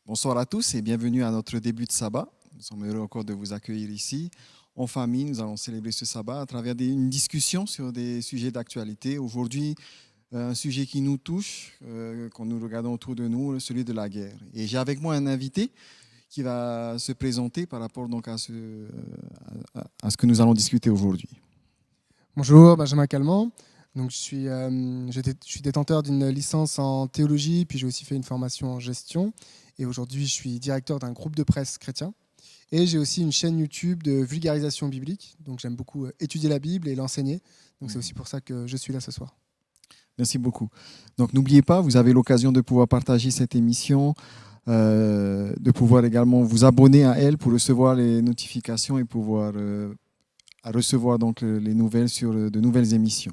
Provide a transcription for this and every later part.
Bonsoir à tous et bienvenue à notre début de sabbat. Nous sommes heureux encore de vous accueillir ici. En famille, nous allons célébrer ce sabbat à travers une discussion sur des sujets d'actualité. Aujourd'hui, un sujet qui nous touche, quand nous regardons autour de nous, celui de la guerre. Et j'ai avec moi un invité qui va se présenter par rapport donc à ce que nous allons discuter aujourd'hui. Bonjour, Benjamin Calment. Donc, je suis détenteur d'une licence en théologie, puis j'ai aussi fait une formation en gestion. Et aujourd'hui, je suis directeur d'un groupe de presse chrétien. Et j'ai aussi une chaîne YouTube de vulgarisation biblique. Donc, j'aime beaucoup étudier la Bible et l'enseigner. Donc, c'est aussi pour ça que je suis là ce soir. Merci beaucoup. Donc, n'oubliez pas, vous avez l'occasion de pouvoir partager cette émission, de pouvoir également vous abonner à elle pour recevoir les notifications et pouvoir recevoir donc les nouvelles sur de nouvelles émissions.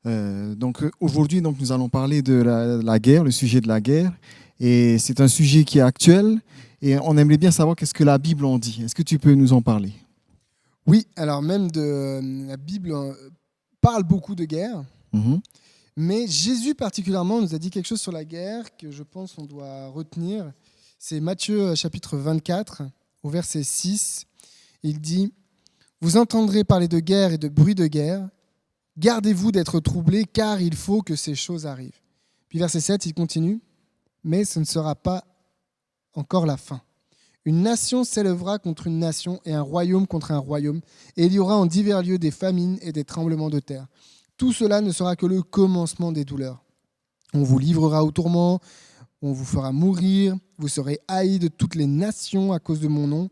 Donc aujourd'hui, nous allons parler de la guerre, le sujet de la guerre. Et c'est un sujet qui est actuel et on aimerait bien savoir qu'est-ce que la Bible en dit. Est-ce que tu peux nous en parler? Oui, alors même la Bible parle beaucoup de guerre, mais Jésus particulièrement nous a dit quelque chose sur la guerre que je pense qu'on doit retenir. C'est Matthieu chapitre 24, au verset 6. Il dit « Vous entendrez parler de guerre et de bruit de guerre. Gardez-vous d'être troublés, car il faut que ces choses arrivent. » Puis verset 7, il continue. Mais ce ne sera pas encore la fin. Une nation s'élèvera contre une nation et un royaume contre un royaume, et il y aura en divers lieux des famines et des tremblements de terre. Tout cela ne sera que le commencement des douleurs. On vous livrera au tourment, on vous fera mourir, vous serez haïs de toutes les nations à cause de mon nom.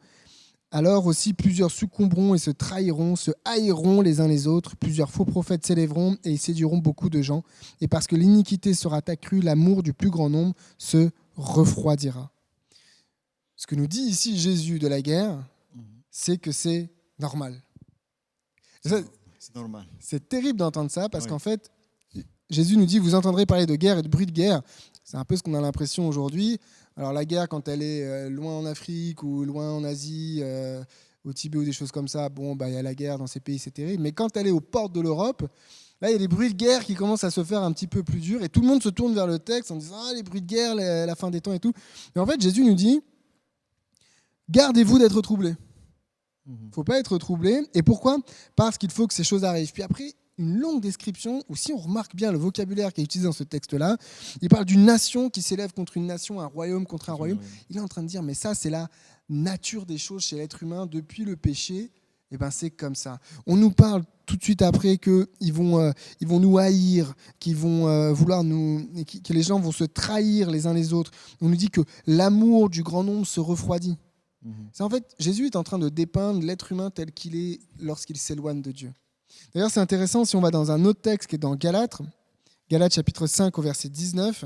Alors aussi plusieurs succomberont et se trahiront, se haïront les uns les autres. Plusieurs faux prophètes s'élèveront et ils séduiront beaucoup de gens. Et parce que l'iniquité sera accrue, l'amour du plus grand nombre se refroidira. Ce que nous dit ici Jésus de la guerre, c'est que c'est normal. C'est normal. C'est terrible d'entendre ça parce qu'en fait, Jésus nous dit, vous entendrez parler de guerre et de bruit de guerre. C'est un peu ce qu'on a l'impression aujourd'hui. Alors la guerre, quand elle est loin en Afrique ou loin en Asie, au Tibet ou des choses comme ça, il y a la guerre dans ces pays, c'est terrible. Mais quand elle est aux portes de l'Europe, là, il y a des bruits de guerre qui commencent à se faire un petit peu plus durs. Et tout le monde se tourne vers le texte en disant « Ah, les bruits de guerre, la fin des temps et tout ». Mais en fait, Jésus nous dit « Gardez-vous d'être troublés ». Il ne faut pas être troublé. Et pourquoi ? Parce qu'il faut que ces choses arrivent. Puis après, une longue description, où si on remarque bien le vocabulaire qui est utilisé dans ce texte-là, il parle d'une nation qui s'élève contre une nation, un royaume contre un royaume. Il est en train de dire, mais ça, c'est la nature des choses chez l'être humain depuis le péché. Et c'est comme ça. On nous parle tout de suite après qu'ils vont nous haïr, qu'ils vont que les gens vont se trahir les uns les autres. On nous dit que l'amour du grand nombre se refroidit. C'est en fait, Jésus est en train de dépeindre l'être humain tel qu'il est lorsqu'il s'éloigne de Dieu. D'ailleurs, c'est intéressant, si on va dans un autre texte qui est dans Galates chapitre 5 au verset 19,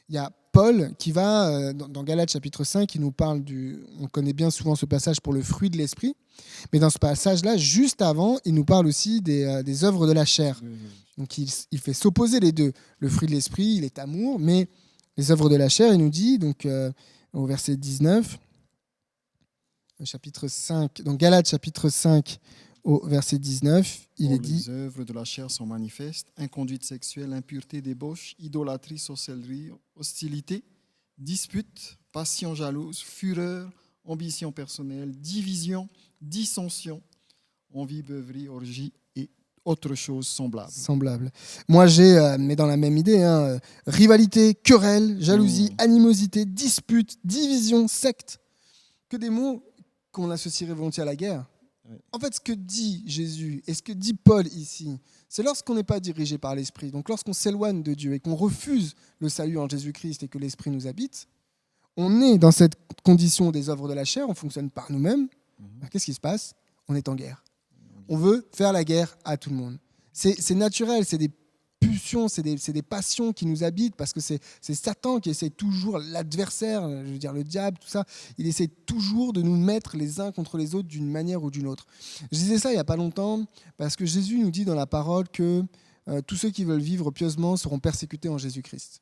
il y a Paul qui va, dans Galates chapitre 5, il nous parle on connaît bien souvent ce passage pour le fruit de l'esprit, mais dans ce passage-là, juste avant, il nous parle aussi des œuvres de la chair. Donc il fait s'opposer les deux. Le fruit de l'esprit, il est amour, mais les œuvres de la chair, il nous dit, donc au verset 19, chapitre 5, donc Galates chapitre 5, au verset 19, il est dit... Les œuvres de la chair sont manifestes, inconduite sexuelle, impureté, débauche, idolâtrie, sorcellerie, hostilité, dispute, passion jalouse, fureur, ambition personnelle, division, dissension, envie, beuverie, orgie et autres choses semblables. Moi, j'ai, mais dans la même idée, rivalité, querelle, jalousie, animosité, dispute, division, secte. Que des mots qu'on associerait volontiers à la guerre. En fait, ce que dit Jésus et ce que dit Paul ici, c'est lorsqu'on n'est pas dirigé par l'Esprit, donc lorsqu'on s'éloigne de Dieu et qu'on refuse le salut en Jésus-Christ et que l'Esprit nous habite, on est dans cette condition des œuvres de la chair, on fonctionne par nous-mêmes. Qu'est-ce qui se passe ? On est en guerre. On veut faire la guerre à tout le monde. C'est naturel, c'est des pulsions, c'est des passions qui nous habitent, parce que c'est Satan qui essaie toujours, l'adversaire, je veux dire le diable, tout ça, il essaie toujours de nous mettre les uns contre les autres d'une manière ou d'une autre. Je disais ça il n'y a pas longtemps, parce que Jésus nous dit dans la parole que tous ceux qui veulent vivre pieusement seront persécutés en Jésus-Christ.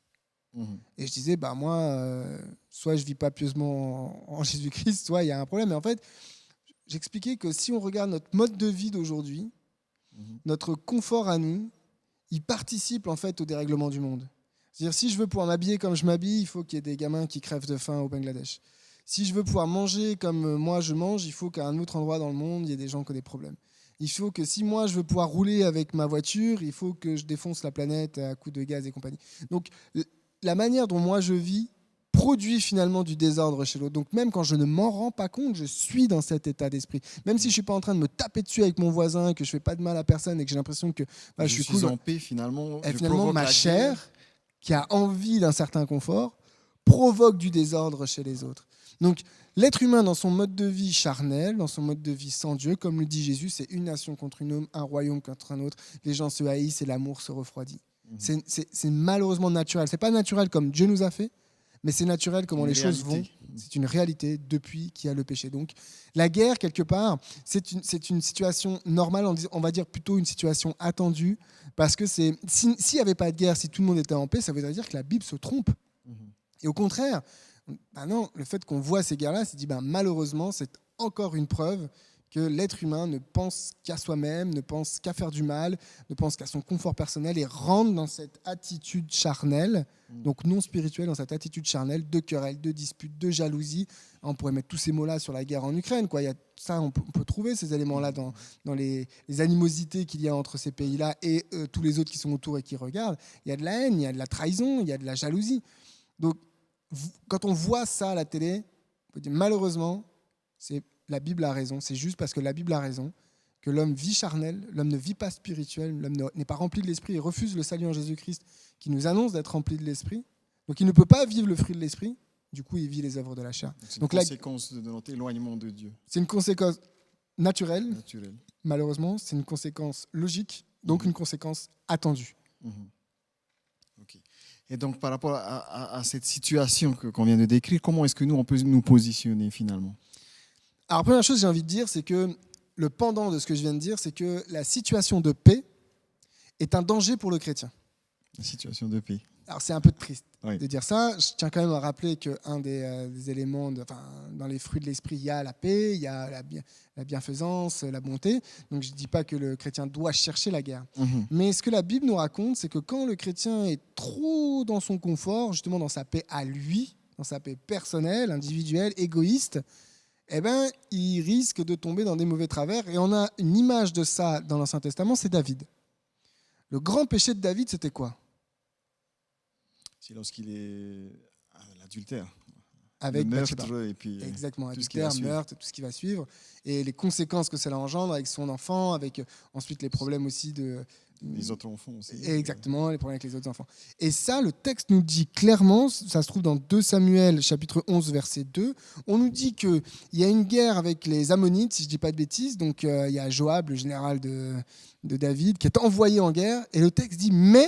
Et je disais, moi, soit je ne vis pas pieusement en Jésus-Christ, soit il y a un problème. Mais en fait, j'expliquais que si on regarde notre mode de vie d'aujourd'hui, notre confort à nous, il participe en fait au dérèglement du monde. C'est-à-dire, si je veux pouvoir m'habiller comme je m'habille, il faut qu'il y ait des gamins qui crèvent de faim au Bangladesh. Si je veux pouvoir manger comme moi je mange, il faut qu'à un autre endroit dans le monde, il y ait des gens qui ont des problèmes. Il faut que si moi je veux pouvoir rouler avec ma voiture, il faut que je défonce la planète à coups de gaz et compagnie. Donc, la manière dont moi je vis produit finalement du désordre chez l'autre. Donc même quand je ne m'en rends pas compte, je suis dans cet état d'esprit. Même si je ne suis pas en train de me taper dessus avec mon voisin, que je ne fais pas de mal à personne et que j'ai l'impression que je suis cool, en paix finalement. Et finalement ma chair, qui a envie d'un certain confort, provoque du désordre chez les autres. Donc l'être humain dans son mode de vie charnel, dans son mode de vie sans Dieu, comme le dit Jésus, c'est une nation contre une autre, un royaume contre un autre. Les gens se haïssent et l'amour se refroidit. C'est malheureusement naturel. C'est pas naturel comme Dieu nous a fait, mais c'est naturel comment les choses vont. C'est une réalité depuis qu'il y a le péché. Donc la guerre, quelque part, c'est une situation normale, on va dire plutôt une situation attendue, parce que s'il n'y avait pas de guerre, si tout le monde était en paix, ça voudrait dire que la Bible se trompe. Et au contraire, non, le fait qu'on voit ces guerres-là, c'est dit, malheureusement, c'est encore une preuve que l'être humain ne pense qu'à soi-même, ne pense qu'à faire du mal, ne pense qu'à son confort personnel et rentre dans cette attitude charnelle, donc non spirituelle, dans cette attitude charnelle de querelle, de dispute, de jalousie. On pourrait mettre tous ces mots-là sur la guerre en Ukraine. Il y a ça, on peut trouver ces éléments-là dans les animosités qu'il y a entre ces pays-là et tous les autres qui sont autour et qui regardent. Il y a de la haine, il y a de la trahison, il y a de la jalousie. Donc, quand on voit ça à la télé, on peut dire malheureusement, la Bible a raison. C'est juste parce que la Bible a raison que l'homme vit charnel, l'homme ne vit pas spirituel, l'homme n'est pas rempli de l'esprit et refuse le salut en Jésus-Christ qui nous annonce d'être rempli de l'esprit. Donc il ne peut pas vivre le fruit de l'esprit. Du coup, il vit les œuvres de la chair. C'est une conséquence de notre éloignement de Dieu. C'est une conséquence naturelle. Malheureusement, c'est une conséquence logique, donc une conséquence attendue. Okay. Et donc, par rapport à cette situation qu'on vient de décrire, comment est-ce que nous, on peut nous positionner finalement ? Alors, première chose que j'ai envie de dire, c'est que le pendant de ce que je viens de dire, c'est que la situation de paix est un danger pour le chrétien. La situation de paix. Alors, c'est un peu triste de dire ça. Je tiens quand même à rappeler qu'un des éléments, dans les fruits de l'esprit, il y a la paix, il y a la bienfaisance, la bonté. Donc, je ne dis pas que le chrétien doit chercher la guerre. Mais ce que la Bible nous raconte, c'est que quand le chrétien est trop dans son confort, justement dans sa paix à lui, dans sa paix personnelle, individuelle, égoïste, il risque de tomber dans des mauvais travers. Et on a une image de ça dans l'Ancien Testament, c'est David. Le grand péché de David, c'était quoi ? C'est lorsqu'il est à l'adultère. Avec le meurtre et puis exactement, tout adultère, meurtre, tout ce qui va suivre. Et les conséquences que cela engendre avec son enfant, avec ensuite les problèmes aussi de... Les autres enfants aussi. Exactement, les problèmes avec les autres enfants. Et ça, le texte nous dit clairement, ça se trouve dans 2 Samuel, chapitre 11, verset 2, on nous dit qu'il y a une guerre avec les Ammonites, si je ne dis pas de bêtises, donc il y a Joab, le général de David, qui est envoyé en guerre, et le texte dit « mais »,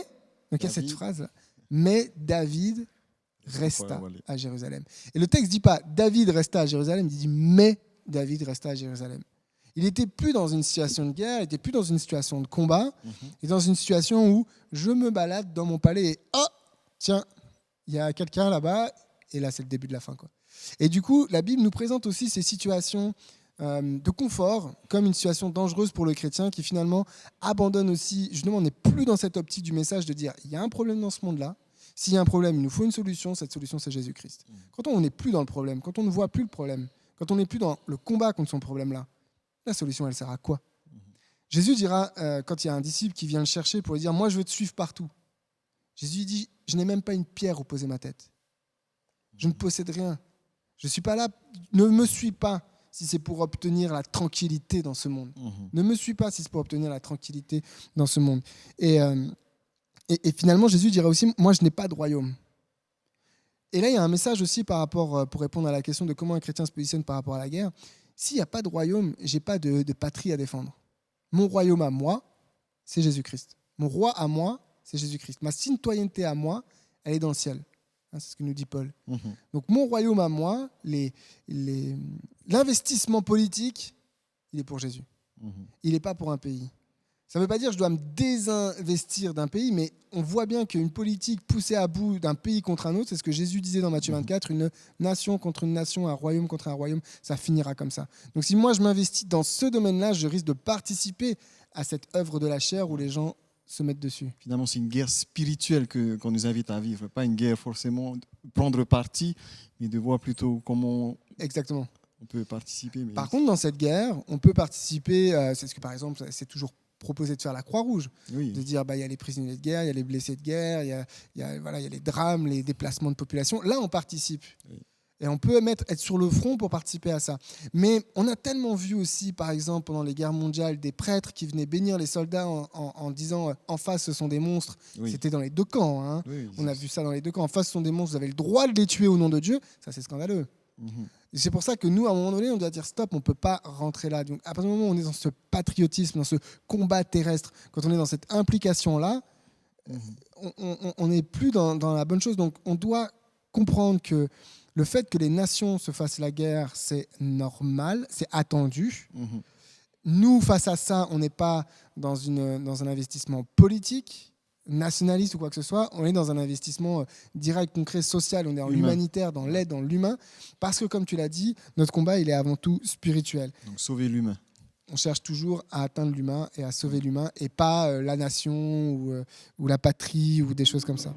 donc il y a cette phrase-là, « mais David resta à Jérusalem ». Et le texte ne dit pas « David resta à Jérusalem », il dit « mais David resta à Jérusalem ». Il n'était plus dans une situation de guerre, il n'était plus dans une situation de combat, il est dans une situation où je me balade dans mon palais et « oh, tiens, il y a quelqu'un là-bas » et là c'est le début de la fin, quoi. Et du coup, la Bible nous présente aussi ces situations de confort comme une situation dangereuse pour le chrétien qui finalement abandonne aussi, justement on n'est plus dans cette optique du message de dire il y a un problème dans ce monde-là, s'il y a un problème, il nous faut une solution, cette solution c'est Jésus-Christ. Quand on n'est plus dans le problème, quand on ne voit plus le problème, quand on n'est plus dans le combat contre son problème-là, la solution, elle sert à quoi ? Jésus dira, quand il y a un disciple qui vient le chercher pour lui dire « Moi, je veux te suivre partout », Jésus dit « Je n'ai même pas une pierre où poser ma tête. Je ne possède rien. Je ne suis pas là. Ne me suis pas si c'est pour obtenir la tranquillité dans ce monde. Ne me suis pas si c'est pour obtenir la tranquillité dans ce monde. » Et finalement, Jésus dira aussi « Moi, je n'ai pas de royaume. » Et là, il y a un message aussi par rapport, pour répondre à la question de comment un chrétien se positionne par rapport à la guerre. S'il n'y a pas de royaume, je n'ai pas de patrie à défendre. Mon royaume à moi, c'est Jésus-Christ. Mon roi à moi, c'est Jésus-Christ. Ma citoyenneté à moi, elle est dans le ciel. C'est ce que nous dit Paul. Donc mon royaume à moi, l'investissement politique, il est pour Jésus. Il n'est pas pour un pays. Ça ne veut pas dire que je dois me désinvestir d'un pays, mais on voit bien qu'une politique poussée à bout d'un pays contre un autre, c'est ce que Jésus disait dans Matthieu 24, une nation contre une nation, un royaume contre un royaume, ça finira comme ça. Donc si moi je m'investis dans ce domaine-là, je risque de participer à cette œuvre de la chair où les gens se mettre dessus. Finalement, c'est une guerre spirituelle qu'on nous invite à vivre, pas une guerre forcément de prendre parti, mais de voir plutôt comment Exactement. on peut participer. Mais par contre, dans cette guerre, on peut participer, c'est ce que par exemple, c'est toujours proposé de faire la Croix-Rouge, oui. de dire y a les prisonniers de guerre, il y a les blessés de guerre, il y a les drames, les déplacements de population. Là, on participe. Oui. Et on peut être sur le front pour participer à ça. Mais on a tellement vu aussi, par exemple, pendant les guerres mondiales, des prêtres qui venaient bénir les soldats en disant « en face, ce sont des monstres ». Oui. C'était dans les deux camps. Hein. Oui, on a vu ça dans les deux camps. En face, ce sont des monstres, vous avez le droit de les tuer au nom de Dieu. Ça, c'est scandaleux. Et c'est pour ça que nous, à un moment donné, on doit dire stop, on ne peut pas rentrer là. Donc, à partir du moment où on est dans ce patriotisme, dans ce combat terrestre, quand on est dans cette implication-là, on n'est plus dans la bonne chose. Donc on doit comprendre que le fait que les nations se fassent la guerre, c'est normal, c'est attendu. Nous, face à ça, on n'est pas dans un investissement politique, nationaliste ou quoi que ce soit, on est dans un investissement direct, concret, social, on est dans l'humanitaire, dans l'aide, dans l'humain, parce que comme tu l'as dit, notre combat, il est avant tout spirituel. Donc sauver l'humain. On cherche toujours à atteindre l'humain et à sauver l'humain, et pas la nation ou la patrie ou des choses comme ça.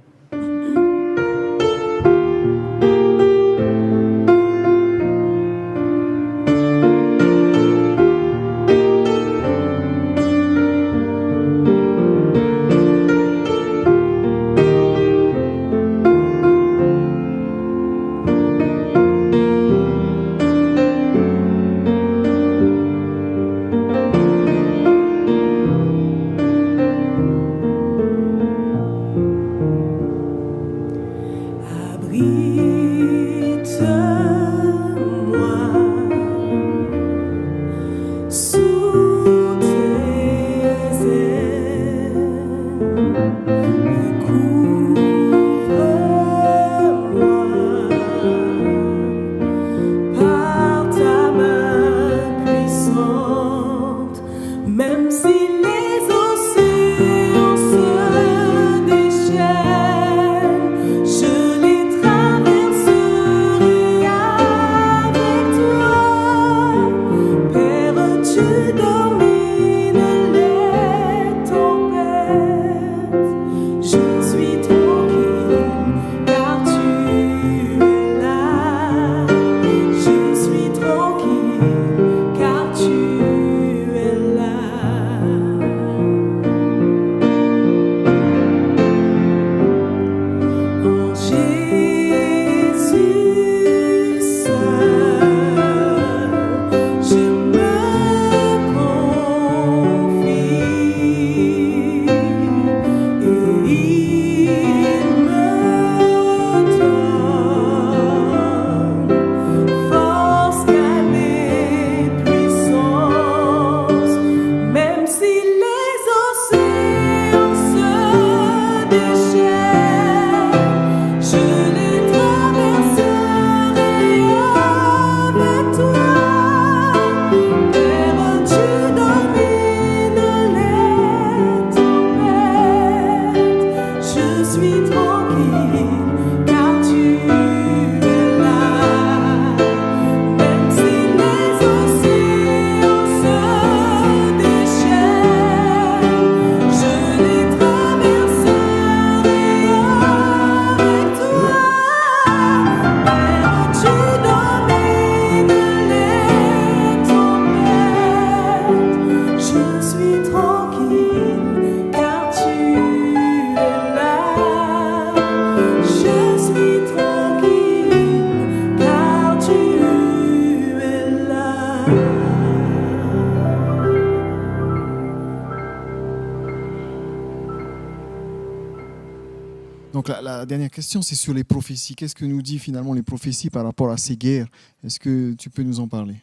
Donc la dernière question, c'est sur les prophéties. Qu'est-ce que nous dit finalement les prophéties par rapport à ces guerres? Est-ce que tu peux nous en parler?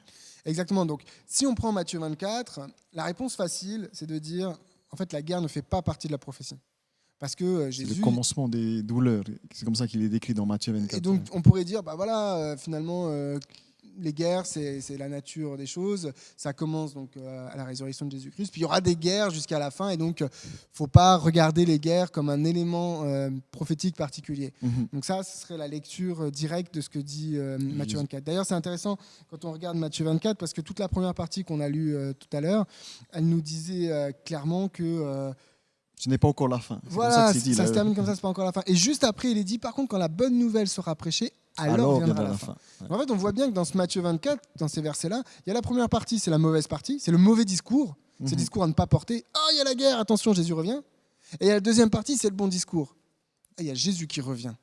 Exactement. Donc, si on prend Matthieu 24, la réponse facile, c'est de dire, en fait, la guerre ne fait pas partie de la prophétie. Parce que C'est Jésus... le commencement des douleurs. C'est comme ça qu'il est décrit dans Matthieu 24. Et donc, on pourrait dire, bah voilà, finalement, les guerres, c'est la nature des choses. Ça commence donc à la résurrection de Jésus-Christ. Puis il y aura des guerres jusqu'à la fin. Et donc, faut pas regarder les guerres comme un élément prophétique particulier. Donc ça, ce serait la lecture directe de ce que dit Matthieu 24. D'ailleurs, c'est intéressant quand on regarde Matthieu 24, parce que toute la première partie qu'on a lue tout à l'heure, elle nous disait clairement que... ce n'est pas encore la fin. Voilà, ça se termine comme ça, c'est pas encore la fin. Et juste après, il est dit, par contre, quand la bonne nouvelle sera prêchée, alors viendra la fin. Ouais. En fait, on voit bien que dans ce Matthieu 24, dans ces versets-là, il y a la première partie, c'est la mauvaise partie, c'est le mauvais discours, c'est le discours à ne pas porter. Ah, il y a la guerre, attention, Jésus revient. Et il y a la deuxième partie, c'est le bon discours. Ah, il y a Jésus qui revient.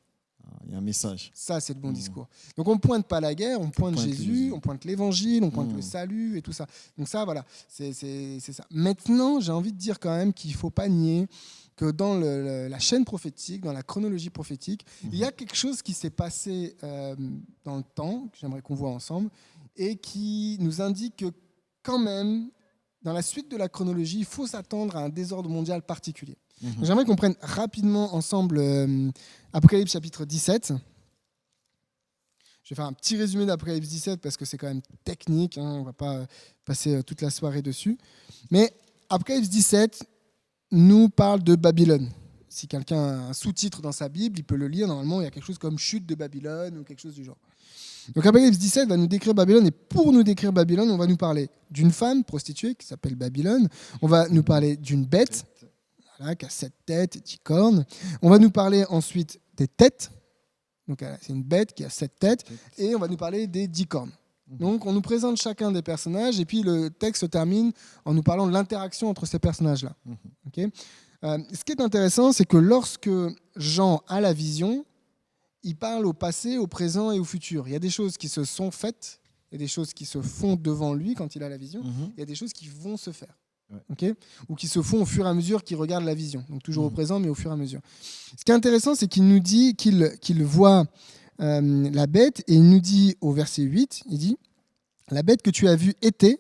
Il y a un message. Ça, c'est le bon discours. Donc, on ne pointe pas la guerre, on pointe Jésus, on pointe l'évangile, on pointe le salut et tout ça. Donc ça, voilà, c'est ça. Maintenant, j'ai envie de dire quand même qu'il ne faut pas nier que dans la chaîne prophétique, dans la chronologie prophétique, il y a quelque chose qui s'est passé dans le temps, que j'aimerais qu'on voit ensemble, et qui nous indique que quand même, dans la suite de la chronologie, il faut s'attendre à un désordre mondial particulier. Donc, j'aimerais qu'on prenne rapidement ensemble Apocalypse chapitre 17. Je vais faire un petit résumé d'Apocalypse 17 parce que c'est quand même technique, hein, on ne va pas passer toute la soirée dessus. Mais Apocalypse 17 nous parle de Babylone. Si quelqu'un a un sous-titre dans sa Bible, il peut le lire. Normalement, il y a quelque chose comme Chute de Babylone ou quelque chose du genre. Donc Apocalypse 17 va nous décrire Babylone, et pour nous décrire Babylone, on va nous parler d'une femme prostituée qui s'appelle Babylone. On va nous parler d'une bête, voilà, qui a 7 têtes et 10 cornes. On va nous parler ensuite des têtes. Donc c'est une bête qui a 7 têtes. Et on va nous parler des 10 cornes. Donc on nous présente chacun des personnages et puis le texte se termine en nous parlant de l'interaction entre ces personnages-là. Okay. Ce qui est intéressant, c'est que lorsque Jean a la vision, il parle au passé, au présent et au futur. Il y a des choses qui se sont faites, il y a des choses qui se font devant lui quand il a la vision, il y a des choses qui vont se faire. Okay, ou qui se font au fur et à mesure qu'il regarde la vision. Donc toujours au présent, mais au fur et à mesure. Ce qui est intéressant, c'est qu'il nous dit qu'il voit la bête, et il nous dit au verset 8, il dit « La bête que tu as vue était,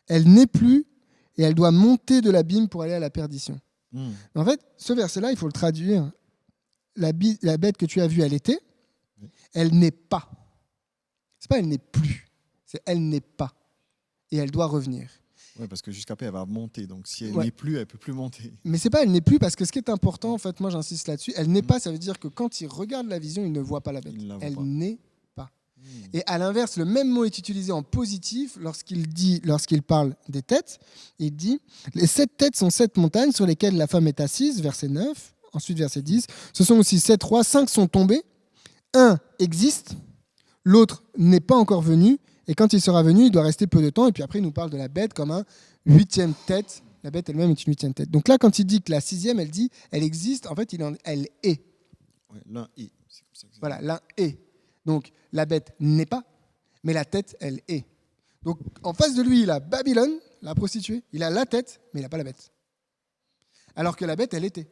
elle n'est plus, et elle doit monter de l'abîme pour aller à la perdition. » En fait, ce verset-là, il faut le traduire. La bête que tu as vue, elle était, elle n'est pas. C'est pas elle n'est plus, c'est elle n'est pas. Et elle doit revenir. Oui, parce que jusqu'après, elle va monter. Donc, si elle n'est plus, elle ne peut plus monter. Mais c'est pas elle n'est plus, parce que ce qui est important, en fait, moi j'insiste là-dessus, elle n'est pas, ça veut dire que quand il regarde la vision, il ne voit pas la bête. Elle n'est pas. Et à l'inverse, le même mot est utilisé en positif lorsqu'il parle des têtes. Il dit « Les 7 têtes sont 7 montagnes sur lesquelles la femme est assise », verset 9. Ensuite, verset 10. « Ce sont aussi 7 rois, 5 sont tombés. Un existe, l'autre n'est pas encore venu. Et quand il sera venu, il doit rester peu de temps. » Et puis après, il nous parle de la bête comme un 8e tête. La bête elle-même est une 8e tête. Donc là, quand il dit que la 6e, elle dit, elle existe, en fait, elle est. Ouais, l'un est. C'est comme ça que voilà, l'un est. Donc la bête n'est pas, mais la tête, elle est. Donc en face de lui, il a Babylone, la prostituée. Il a la tête, mais il n'a pas la bête. Alors que la bête, elle était.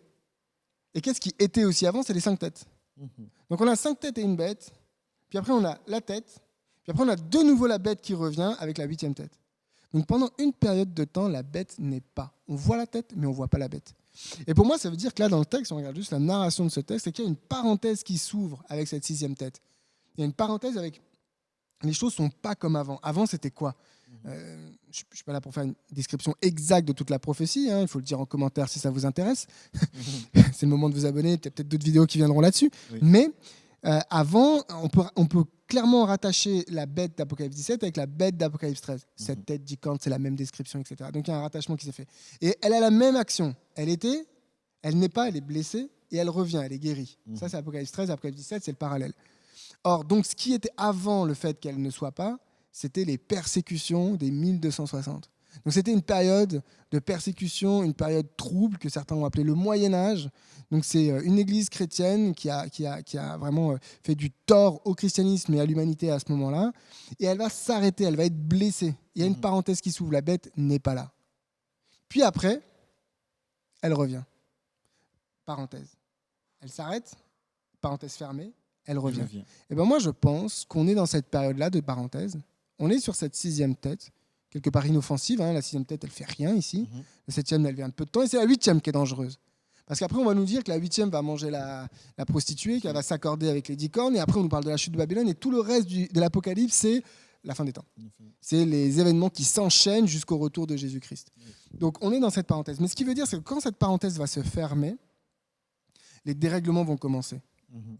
Et qu'est-ce qui était aussi avant? C'est les 5 têtes. Donc on a 5 têtes et une bête. Puis après, on a la tête. Puis après, on a de nouveau la bête qui revient avec la 8e tête. Donc pendant une période de temps, la bête n'est pas. On voit la tête, mais on ne voit pas la bête. Et pour moi, ça veut dire que là, dans le texte, on regarde juste la narration de ce texte, c'est qu'il y a une parenthèse qui s'ouvre avec cette 6e tête. Il y a une parenthèse avec... Les choses ne sont pas comme avant. Avant, c'était quoi? Je ne suis pas là pour faire une description exacte de toute la prophétie. Hein. Il faut le dire en commentaire si ça vous intéresse. C'est le moment de vous abonner. Il y a peut-être d'autres vidéos qui viendront là-dessus. Oui. Mais avant, on peut clairement rattacher la bête d'Apocalypse 17 avec la bête d'Apocalypse 13. Cette tête 10 cornes, c'est la même description, etc. Donc il y a un rattachement qui s'est fait. Et elle a la même action. Elle n'est pas, elle est blessée, et elle revient, elle est guérie. Ça, c'est Apocalypse 13, Apocalypse 17, c'est le parallèle. Or, donc, ce qui était avant le fait qu'elle ne soit pas, c'était les persécutions des 1260. Donc c'était une période de persécution, une période trouble que certains ont appelé le Moyen-Âge. Donc c'est une église chrétienne qui a vraiment fait du tort au christianisme et à l'humanité à ce moment-là. Et elle va s'arrêter, elle va être blessée. Il y a une parenthèse qui s'ouvre, la bête n'est pas là. Puis après, elle revient. Parenthèse. Elle s'arrête, parenthèse fermée, elle revient. Et ben moi je pense qu'on est dans cette période-là de parenthèse. On est sur cette 6e tête, quelque part inoffensive. Hein. La 6e tête, elle fait rien ici. La 7e, elle vient de peu de temps. Et c'est la 8e qui est dangereuse. Parce qu'après, on va nous dire que la 8e va manger la prostituée, qu'elle va s'accorder avec les 10 cornes, et après, on nous parle de la chute de Babylone, et tout le reste de l'Apocalypse, c'est la fin des temps. C'est les événements qui s'enchaînent jusqu'au retour de Jésus-Christ. Donc, on est dans cette parenthèse. Mais ce qui veut dire, c'est que quand cette parenthèse va se fermer, les dérèglements vont commencer.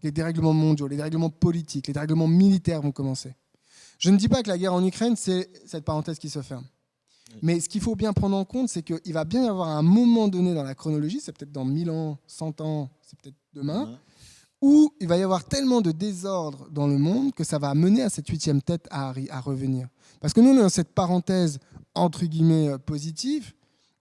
Les dérèglements mondiaux, les dérèglements politiques, les dérèglements militaires vont commencer. Je ne dis pas que la guerre en Ukraine, c'est cette parenthèse qui se ferme. Mais ce qu'il faut bien prendre en compte, c'est qu'il va bien y avoir un moment donné dans la chronologie, c'est peut-être dans 1000 ans, 100 ans, c'est peut-être demain, où il va y avoir tellement de désordre dans le monde que ça va mener à cette 8e tête à revenir. Parce que nous, on est dans cette parenthèse, entre guillemets, positive,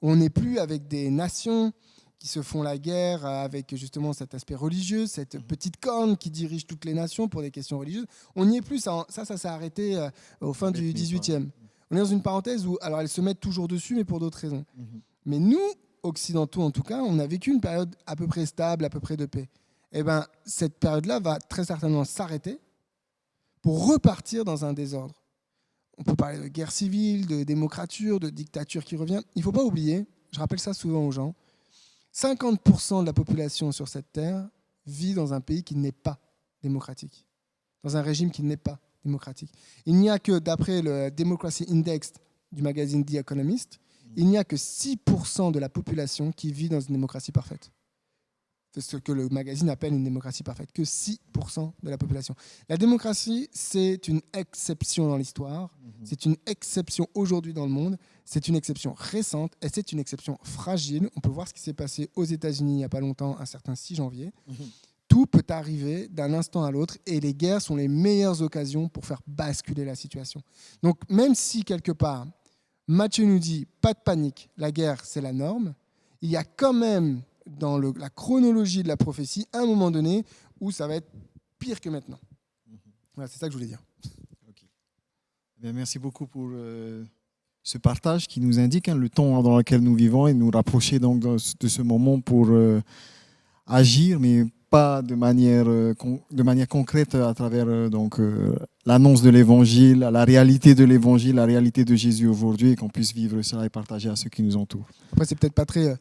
où on n'est plus avec des nations qui se font la guerre avec justement cet aspect religieux, cette petite corne qui dirige toutes les nations pour des questions religieuses. On n'y est plus, ça s'est arrêté au fin du 18e. On est dans une parenthèse où, alors elles se mettent toujours dessus, mais pour d'autres raisons. Mais nous, occidentaux en tout cas, on a vécu une période à peu près stable, à peu près de paix. Et bien, cette période-là va très certainement s'arrêter pour repartir dans un désordre. On peut parler de guerre civile, de démocrature, de dictature qui revient. Il ne faut pas oublier, je rappelle ça souvent aux gens, 50% de la population sur cette terre vit dans un pays qui n'est pas démocratique, dans un régime qui n'est pas démocratique. Il n'y a que, d'après le Democracy Index du magazine The Economist, il n'y a que 6% de la population qui vit dans une démocratie parfaite. C'est ce que le magazine appelle une démocratie parfaite, que 6% de la population. La démocratie, c'est une exception dans l'histoire, c'est une exception aujourd'hui dans le monde, c'est une exception récente et c'est une exception fragile. On peut voir ce qui s'est passé aux États-Unis il n'y a pas longtemps, un certain 6 janvier. Tout peut arriver d'un instant à l'autre et les guerres sont les meilleures occasions pour faire basculer la situation. Donc même si quelque part, Matthieu nous dit pas de panique, la guerre c'est la norme, il y a quand même dans la chronologie de la prophétie un moment donné où ça va être pire que maintenant. Voilà, c'est ça que je voulais dire. Okay. Bien, merci beaucoup pour ce partage qui nous indique le temps dans lequel nous vivons et nous rapprocher donc de ce moment pour agir, mais pas de manière concrète à travers l'annonce de l'évangile, la réalité de l'évangile, la réalité de Jésus aujourd'hui, et qu'on puisse vivre cela et partager à ceux qui nous entourent. Après, c'est peut-être pas très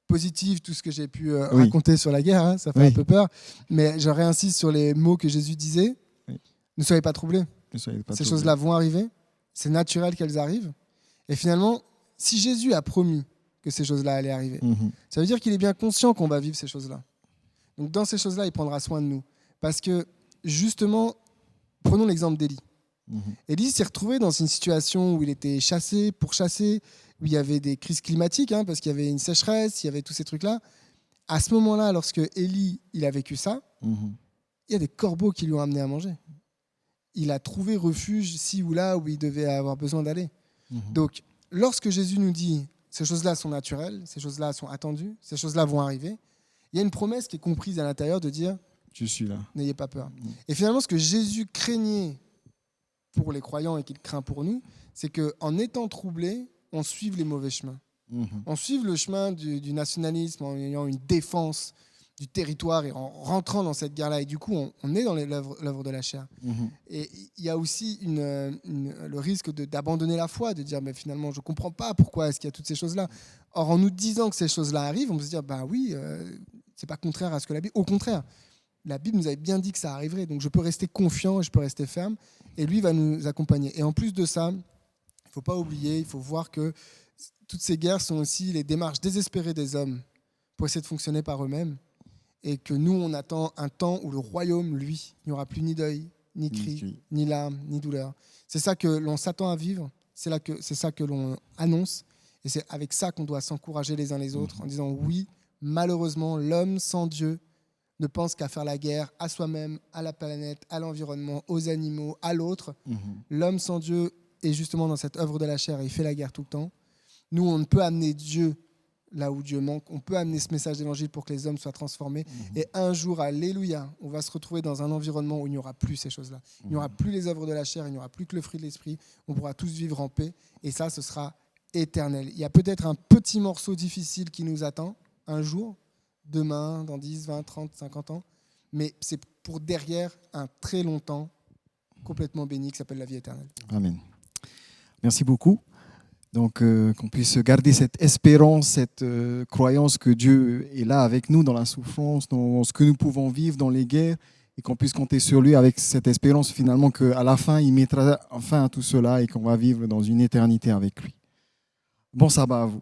positif tout ce que j'ai pu raconter sur la guerre, hein, ça fait un peu peur, mais je réinsiste sur les mots que Jésus disait. Ne soyez pas troublés. Ces choses-là vont arriver, c'est naturel qu'elles arrivent. Et finalement, si Jésus a promis que ces choses-là allaient arriver, ça veut dire qu'il est bien conscient qu'on va vivre ces choses-là. Donc dans ces choses-là, il prendra soin de nous. Parce que justement, prenons l'exemple d'Élie. Élie s'est retrouvé dans une situation où il était chassé, pourchassé, où il y avait des crises climatiques, parce qu'il y avait une sécheresse, il y avait tous ces trucs-là. À ce moment-là, lorsque Élie il a vécu ça, il y a des corbeaux qui lui ont amené à manger. Il a trouvé refuge ici ou là où il devait avoir besoin d'aller. Donc, lorsque Jésus nous dit ces choses-là sont naturelles, ces choses-là sont attendues, ces choses-là vont arriver, il y a une promesse qui est comprise à l'intérieur de dire je suis là. N'ayez pas peur. Et finalement, ce que Jésus craignait pour les croyants et qu'il craint pour nous, c'est qu'en étant troublés, on suive les mauvais chemins. On suive le chemin du nationalisme en ayant une défense du territoire et en rentrant dans cette guerre-là. Et du coup, on est dans l'œuvre de la chair. Et il y a aussi le risque d'abandonner la foi, de dire mais finalement, je ne comprends pas pourquoi est-ce qu'il y a toutes ces choses-là. Or, en nous disant que ces choses-là arrivent, on peut se dire bah oui, c'est pas contraire à ce que la Bible... Au contraire, la Bible nous avait bien dit que ça arriverait. Donc, je peux rester confiant et je peux rester ferme. Et lui va nous accompagner. Et en plus de ça, il ne faut pas oublier, il faut voir que toutes ces guerres sont aussi les démarches désespérées des hommes pour essayer de fonctionner par eux-mêmes. Et que nous, on attend un temps où le royaume, lui, il n'y aura plus ni deuil, ni cri, ni larmes, ni douleur. C'est ça que l'on s'attend à vivre, c'est ça que l'on annonce. Et c'est avec ça qu'on doit s'encourager les uns les autres en disant oui, malheureusement, l'homme sans Dieu ne pense qu'à faire la guerre à soi-même, à la planète, à l'environnement, aux animaux, à l'autre. L'homme sans Dieu est justement dans cette œuvre de la chair et il fait la guerre tout le temps. Nous, on ne peut amener Dieu là où Dieu manque. On peut amener ce message d'évangile pour que les hommes soient transformés. Et un jour, alléluia, on va se retrouver dans un environnement où il n'y aura plus ces choses-là. Il n'y aura plus les œuvres de la chair, il n'y aura plus que le fruit de l'esprit. On pourra tous vivre en paix. Et ça, ce sera éternel. Il y a peut-être un petit morceau difficile qui nous attend un jour, demain, dans 10, 20, 30, 50 ans. Mais c'est pour derrière un très long temps complètement béni qui s'appelle la vie éternelle. Amen. Merci beaucoup. Donc, qu'on puisse garder cette espérance, cette croyance que Dieu est là avec nous dans la souffrance, dans ce que nous pouvons vivre, dans les guerres, et qu'on puisse compter sur lui avec cette espérance finalement qu'à la fin, il mettra fin à tout cela et qu'on va vivre dans une éternité avec lui. Bon sabbat à vous.